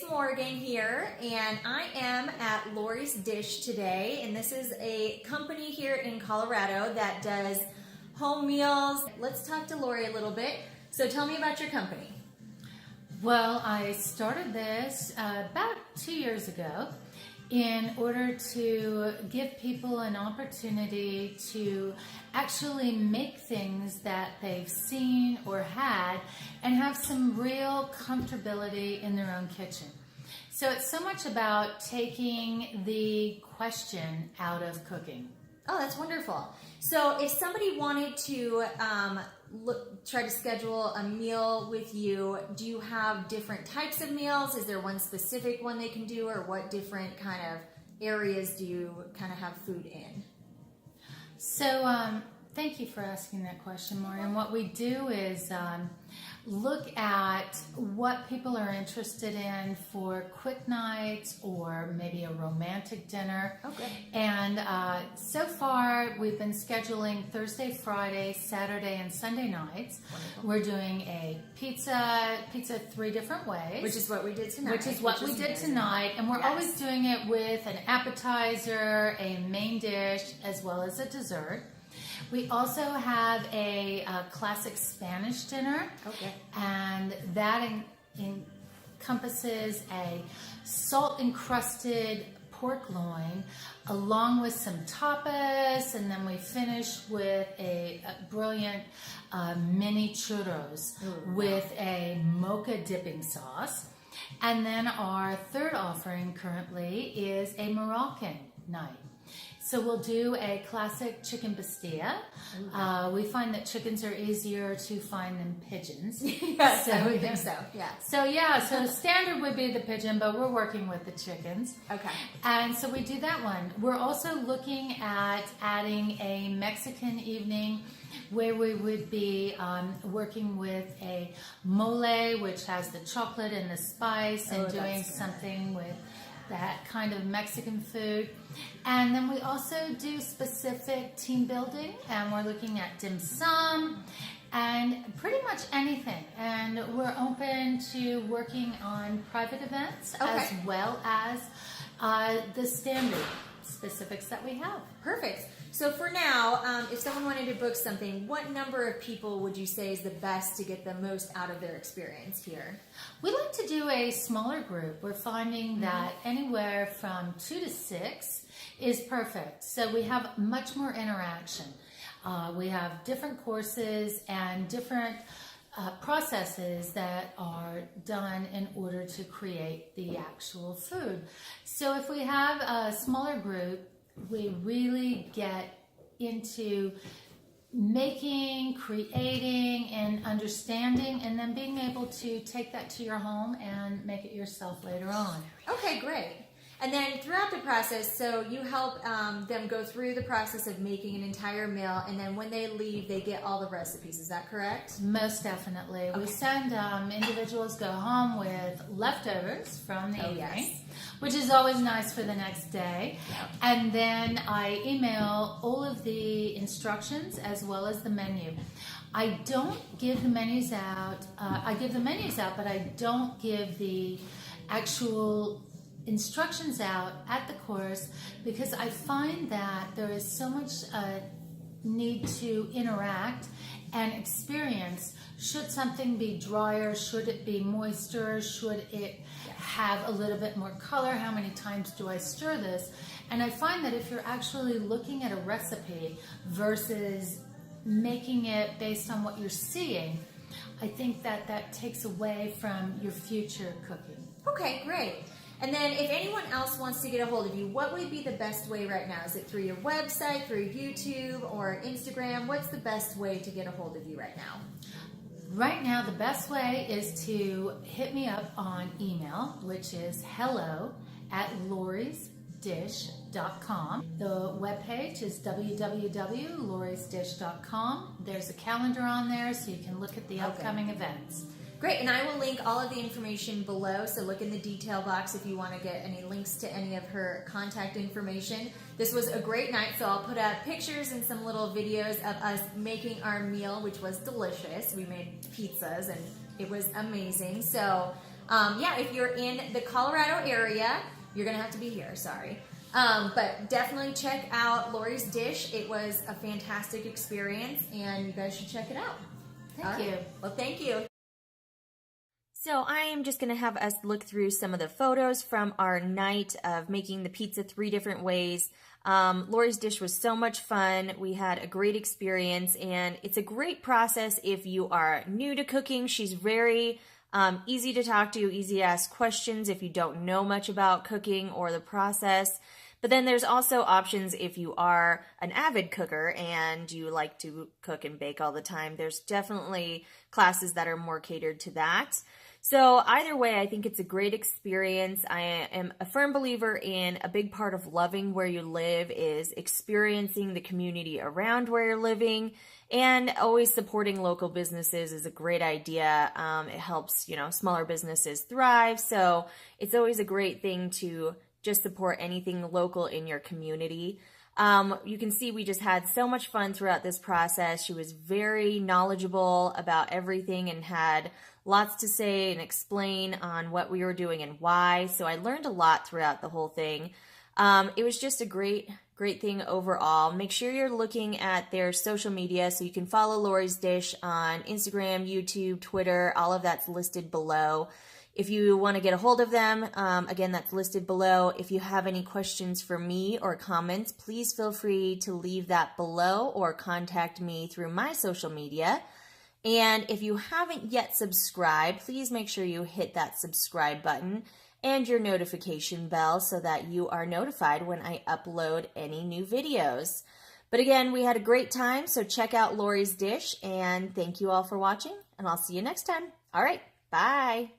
Morgan here, and I am at Lorry's Dish today, and this is a company here in Colorado that does home meals. Let's talk to Lorry a little bit. So tell me about your company. Well, I started this about 2 years ago in order to give people an opportunity to actually make things that they've seen or had and have some real comfortability in their own kitchen. So it's so much about taking the question out of cooking. Oh, that's wonderful. So if somebody wanted to try to schedule a meal with you, do you have different types of meals? Is there one specific one they can do, or what different kind of areas do you kind of have food in? So thank you for asking that question, Maureen. What we do is look at what people are interested in for quick nights or maybe a romantic dinner. Okay. And so far we've been scheduling Thursday, Friday, Saturday, and Sunday nights. Wonderful. We're doing a pizza 3 different ways. Which is what we did tonight. And we're Yes. always doing it with an appetizer, a main dish, as well as a dessert. We also have a classic Spanish dinner, Okay. and that encompasses a salt-encrusted pork loin along with some tapas, and then we finish with a brilliant mini churros with a mocha dipping sauce. And then our third offering currently is a Moroccan night. So we'll do a classic chicken pastilla. We find that chickens are easier to find than pigeons. Yes, I would think so, yeah. So standard would be the pigeon, but we're working with the chickens. Okay. And so we do that one. We're also looking at adding a Mexican evening where we would be working with a mole, which has the chocolate and the spice, and doing something with that kind of Mexican food. And then we also do specific team building, and we're looking at dim sum and pretty much anything. And we're open to working on private events as well as the standard specifics that we have. Perfect. So for now, if someone wanted to book something, what number of people would you say is the best to get the most out of their experience here? We like to do a smaller group. We're finding that anywhere from 2 to 6 is perfect. So we have much more interaction. We have different courses and different processes that are done in order to create the actual food. So if we have a smaller group, we really get into making, creating, and understanding, and then being able to take that to your home and make it yourself later on. Okay, great. And then throughout the process, so you help them go through the process of making an entire meal, and then when they leave, they get all the recipes. Is that correct? Most definitely. We send individuals go home with leftovers from the evening, which is always nice for the next day. Yep. And then I email all of the instructions as well as the menu. I don't give the menus out. I give the menus out, but I don't give the actual instructions out at the course, because I find that there is so much need to interact and experience. Should something be drier? Should it be moister? Should it have a little bit more color? How many times do I stir this? And I find that if you're actually looking at a recipe versus making it based on what you're seeing, I think that that takes away from your future cooking. Okay, great. And then if anyone else wants to get a hold of you, what would be the best way right now? Is it through your website, through YouTube, or Instagram? What's the best way to get a hold of you right now? Right now, the best way is to hit me up on email, which is hello@lorrysdish.com. The webpage is www.lorrysdish.com. There's a calendar on there, so you can look at the upcoming events. Great, and I will link all of the information below, so look in the detail box if you want to get any links to any of her contact information. This was a great night, so I'll put up pictures and some little videos of us making our meal, which was delicious. We made pizzas, and it was amazing. So yeah, if you're in the Colorado area, you're gonna have to be here, sorry. But definitely check out Lori's Dish. It was a fantastic experience, and you guys should check it out. Thank you. Well, thank you. So I am just going to have us look through some of the photos from our night of making the pizza 3 different ways. Lori's Dish was so much fun. We had a great experience, and it's a great process if you are new to cooking. She's very easy to talk to, easy to ask questions if you don't know much about cooking or the process. But then there's also options if you are an avid cooker and you like to cook and bake all the time. There's definitely classes that are more catered to that. So either way, I think it's a great experience. I am a firm believer in a big part of loving where you live is experiencing the community around where you're living, and always supporting local businesses is a great idea. It helps, smaller businesses thrive. So it's always a great thing to just support anything local in your community. You can see we just had so much fun throughout this process. She was very knowledgeable about everything and had lots to say and explain on what we were doing and why. So I learned a lot throughout the whole thing. It was just a great thing overall. Make sure you're looking at their social media so you can follow Lori's Dish on Instagram, YouTube, Twitter. All of that's listed below. If you want to get a hold of them, again, that's listed below. If you have any questions for me or comments, please feel free to leave that below or contact me through my social media. And if you haven't yet subscribed, please make sure you hit that subscribe button and your notification bell so that you are notified when I upload any new videos. But again, we had a great time, so check out Lori's Dish, and thank you all for watching, and I'll see you next time. All right, bye.